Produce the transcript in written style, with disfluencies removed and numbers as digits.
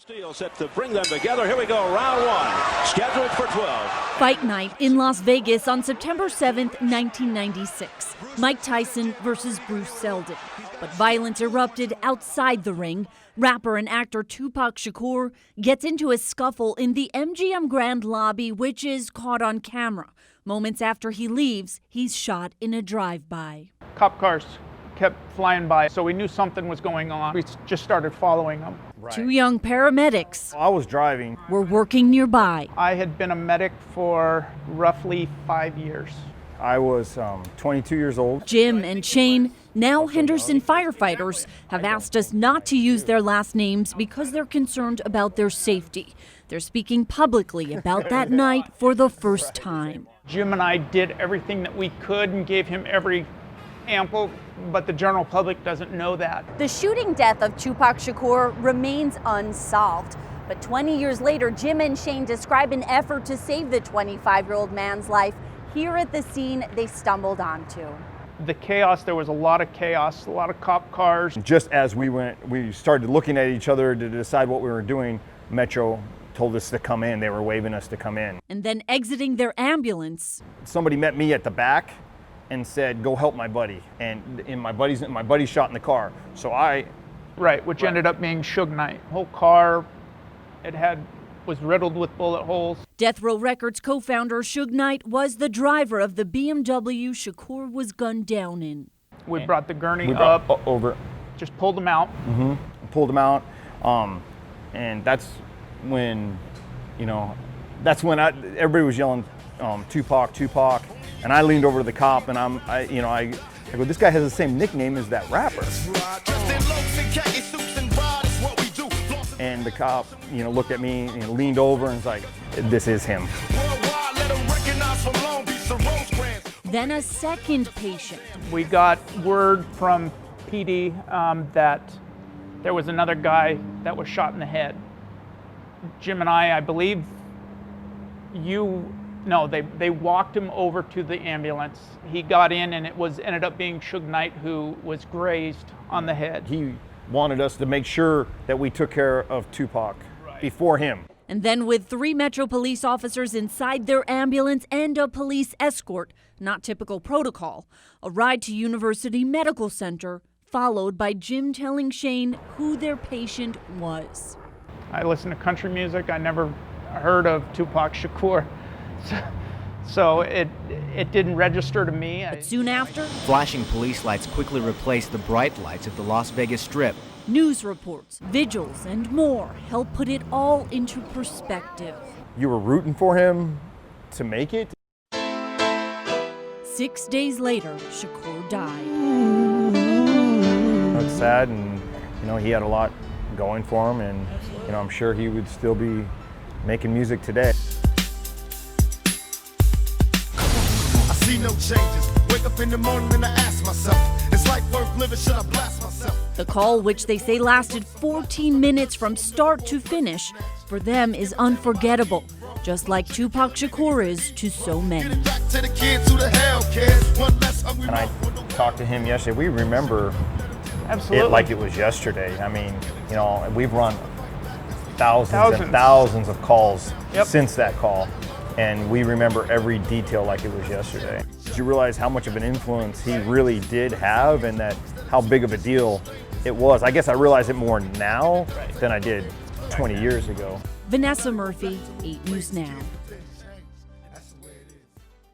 Steel set to bring them together. Here we go, round one, scheduled for 12. Fight night in Las Vegas on September 7th, 1996. Mike Tyson versus Bruce Seldon. But violence erupted outside the ring. Rapper and actor Tupac Shakur gets into a scuffle in the MGM Grand lobby, which is caught on camera. Moments after he leaves, he's shot in a drive-by. Cop cars kept flying by, so we knew something was going on. We just started following them. Right. Two young paramedics I was driving. Were working nearby. I had been a medic for roughly 5 years. I was 22 years old. Jim and Shane, now Henderson firefighters, have asked us not to use their last names because they're concerned about their safety. They're speaking publicly about that night for the first time. Jim and I did everything that we could and gave him every ample, but the general public doesn't know that. The shooting death of Tupac Shakur remains unsolved. But 20 years later, Jim and Shane describe an effort to save the 25-year-old man's life here at the scene they stumbled onto. The chaos, there was a lot of chaos, a lot of cop cars. Just as we started looking at each other to decide what we were doing, Metro told us to come in. They were waving us to come in. And then exiting their ambulance. Somebody met me at the back and said, "Go help my buddy." And my buddy's shot in the car. So which ended up being Suge Knight. Whole car, was riddled with bullet holes. Death Row Records co-founder Suge Knight was the driver of the BMW Shakur was gunned down in. We brought the gurney up over, just pulled him out. Pulled him out, and that's when, everybody was yelling, Tupac, Tupac. And I leaned over to the cop, and I go, this guy has the same nickname as that rapper. And the cop, looked at me and leaned over and was like, this is him. Then a second patient. We got word from PD that there was another guy that was shot in the head. Jim and I believe they walked him over to the ambulance. He got in, and it ended up being Suge Knight who was grazed on the head. He wanted us to make sure that we took care of Tupac before him. And then with 3 Metro police officers inside their ambulance and a police escort, not typical protocol, a ride to University Medical Center, followed by Jim telling Shane who their patient was. I listen to country music. I never heard of Tupac Shakur. So it didn't register to me. But soon after, flashing police lights quickly replaced the bright lights of the Las Vegas Strip. News reports, vigils, and more help put it all into perspective. You were rooting for him to make it? 6 days later, Shakur died. It's sad, and he had a lot going for him, and I'm sure he would still be making music today. No changes. Wake up in the morning and I ask myself, is life worth living? Should I blast myself? The call, which they say lasted 14 minutes from start to finish, for them is unforgettable, just like Tupac Shakur is to so many. And I talked to him yesterday. We remember it like it was yesterday. I mean, we've run thousands and thousands of calls since that call. And we remember every detail like it was yesterday. Did you realize how much of an influence he really did have, and that how big of a deal it was? I guess I realize it more now than I did 20 years ago. Vanessa Murphy, 8 News Now.